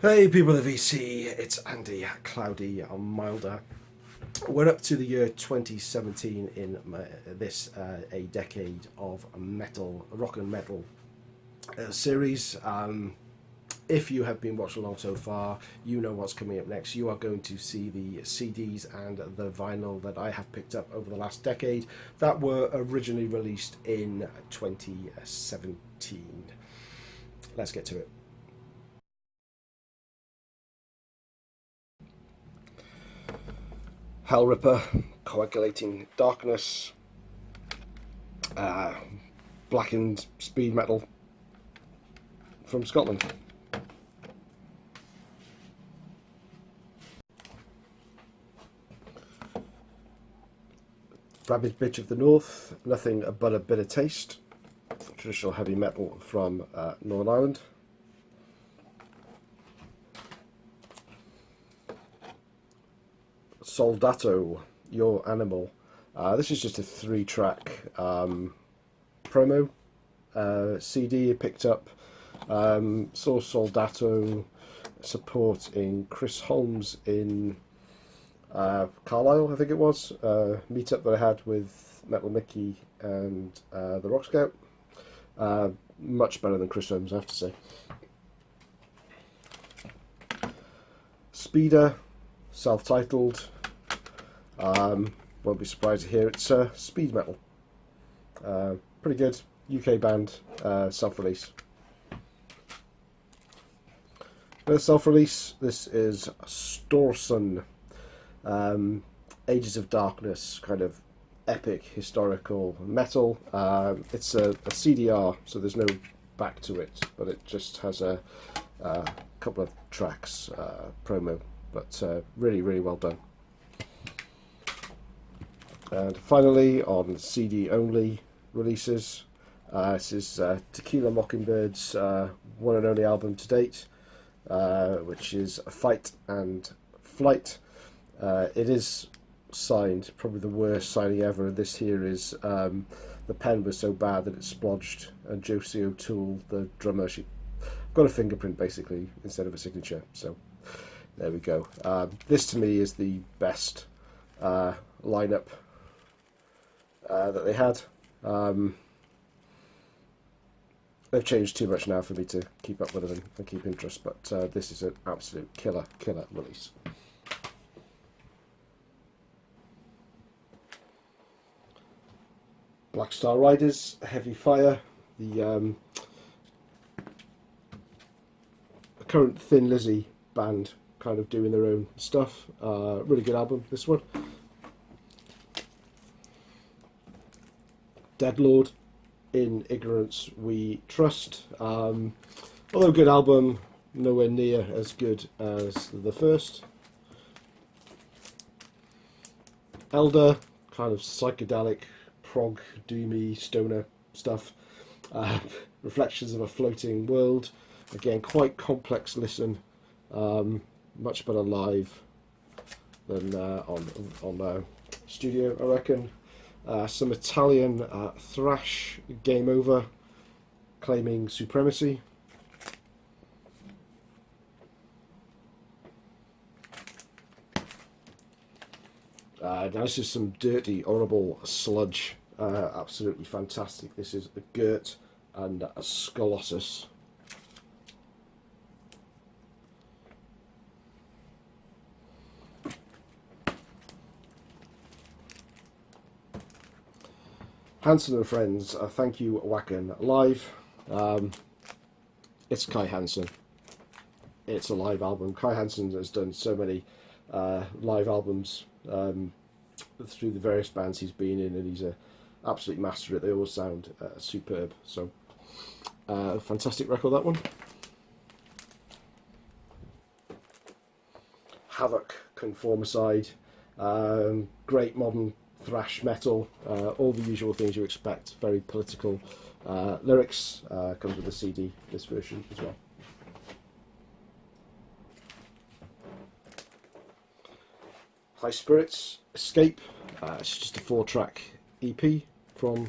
Hey people of VC, it's Andy, Cloudy, Milder. We're up to the year 2017 in this a decade of metal, rock and metal series. If you have been watching along so far, you know what's coming up next. You are going to see the CDs and the vinyl that I have picked up over the last decade that were originally released in 2017. Let's get to it. Hellripper, Coagulating Darkness, uh, Blackened Speed Metal from Scotland. Rabid Bitch of the North, Nothing But a Bitter Taste, traditional heavy metal from Northern Ireland. Soldato, Your Animal. This is just a 3-track promo CD you picked up. Saw Soldato supporting Chris Holmes in Carlisle, I think it was, meetup that I had with Metal Mickey and the Rock Scout. Much better than Chris Holmes, I have to say. Speeder, self-titled. Won't be surprised to hear it's speed metal. Pretty good UK band, self-release. For self-release, this is Storson. Ages of Darkness, kind of epic historical metal. It's a CDR, so there's no back to it, but it just has a couple of tracks promo, but really, really well done. And finally, on CD only releases, this is Tequila Mockingbird's one and only album to date, which is Fight and Flight. It is signed, probably the worst signing ever. This here is the pen was so bad that it splodged, and Josie O'Toole, the drummer, she got a fingerprint basically instead of a signature. So there we go. This to me is the best lineup that they had. They've changed too much now for me to keep up with them and keep interest, but this is an absolute killer release. Black Star Riders, Heavy Fire, the current Thin Lizzy band, kind of doing their own stuff. Really good album, this one. Deadlord, In Ignorance We Trust. Although good album, nowhere near as good as the first. Elder, kind of psychedelic, prog, doomy, stoner stuff. Reflections of a Floating World. Again, quite complex listen. Much better live than on studio, I reckon. Some Italian thrash, Game Over, Claiming Supremacy. Now this is some dirty, horrible sludge. Absolutely fantastic. This is a Gert and a Scolossus. Hansen and Friends, Thank You Wacken Live. It's Kai Hansen. It's a live album. Kai Hansen has done so many live albums through the various bands he's been in, and he's an absolute master at it. They all sound superb. So, fantastic record, that one. Havoc, Conformicide. Great modern thrash metal, all the usual things you expect. Very political lyrics. Comes with a CD, this version as well. High Spirits, Escape. It's just a 4-track EP from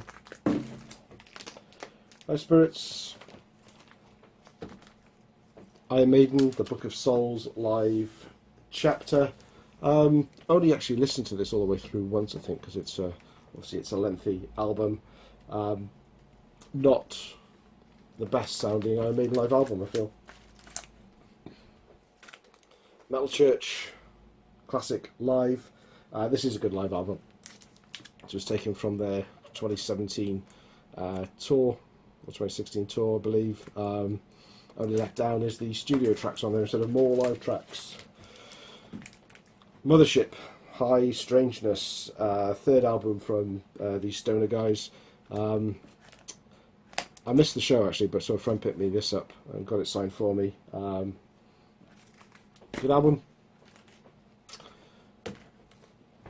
High Spirits. Iron Maiden, the Book of Souls live chapter. Only actually listened to this all the way through once, I think, because it's obviously it's a lengthy album. Not the best sounding Iron Maiden live album, I feel. Metal Church Classic Live. This is a good live album. It was taken from their 2017 tour, or 2016 tour, I believe. Only let down is the studio tracks on there instead of more live tracks. Mothership, High Strangeness, third album from these stoner guys. I missed the show actually, but so a friend picked me this up and got it signed for me. Good album.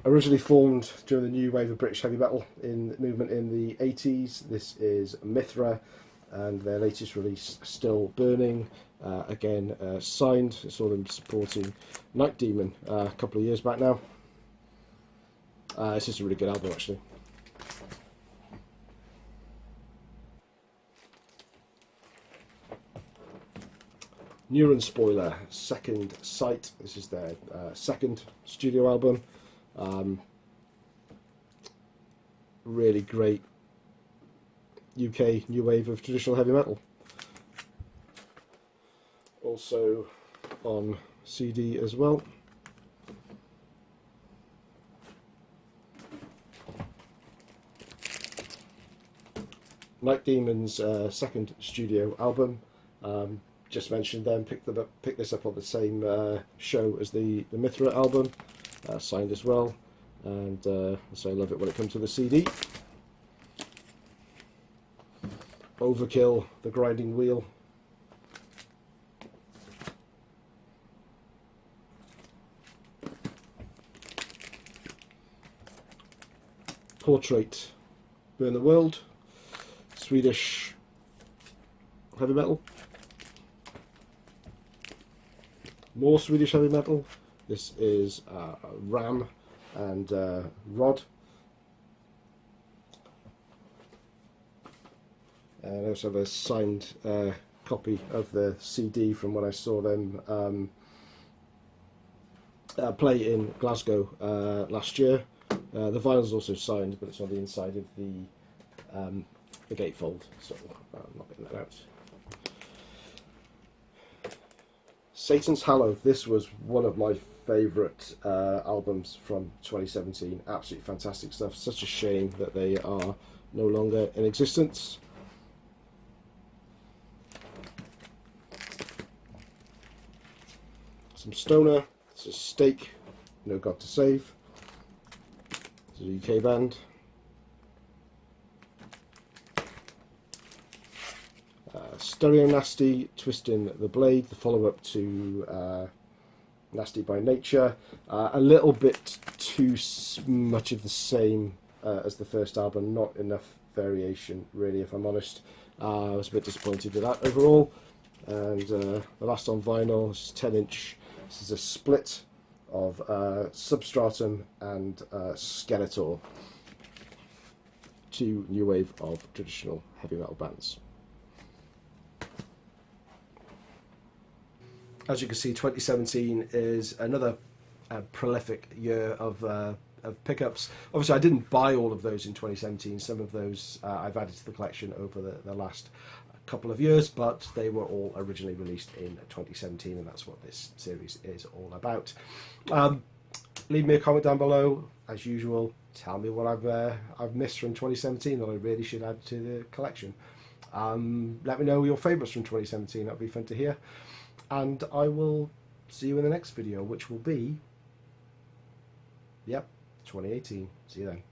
Originally formed during the new wave of British heavy metal movement in the 80s. This is Mithra, and their latest release, Still Burning. Again, signed. I saw them supporting Night Demon a couple of years back now. It's just a really good album, actually. Neuron Spoiler, Second Sight. This is their second studio album. Really great UK new wave of traditional heavy metal. Also on CD as well. Night Demon's second studio album. Just mentioned them. Picked this up on the same show as the Mithra album. Signed as well, and so I love it when it comes to the CD. Overkill, The Grinding Wheel. Portrait, Burn the World. Swedish heavy metal. More Swedish heavy metal. This is Ram and Rod. And I also have a signed copy of the CD from when I saw them play in Glasgow last year. The vinyl's also signed, but it's on the inside of the gatefold, so I'm not getting that out. Satan's Hallow. This was one of my favourite albums from 2017. Absolutely fantastic stuff. Such a shame that they are no longer in existence. Some stoner. This is Stake, No God to Save. It's a UK band. Stereo Nasty, Twisting the Blade, the follow-up to Nasty by Nature. A little bit too much of the same as the first album, not enough variation really, if I'm honest. I was a bit disappointed with that overall. And the last on vinyl is 10-inch. This is a split of Substratum and Skeletor, two new wave of traditional heavy metal bands. As you can see, 2017 is another prolific year of pickups. Obviously, I didn't buy all of those in 2017. Some of those I've added to the collection over the last couple of years, but they were all originally released in 2017, and that's what this series is all about. Leave me a comment down below, as usual. Tell me what I've missed from 2017 that I really should add to the collection. Let me know your favourites from 2017. That'd be fun to hear. And I will see you in the next video, which will be, 2018. See you then.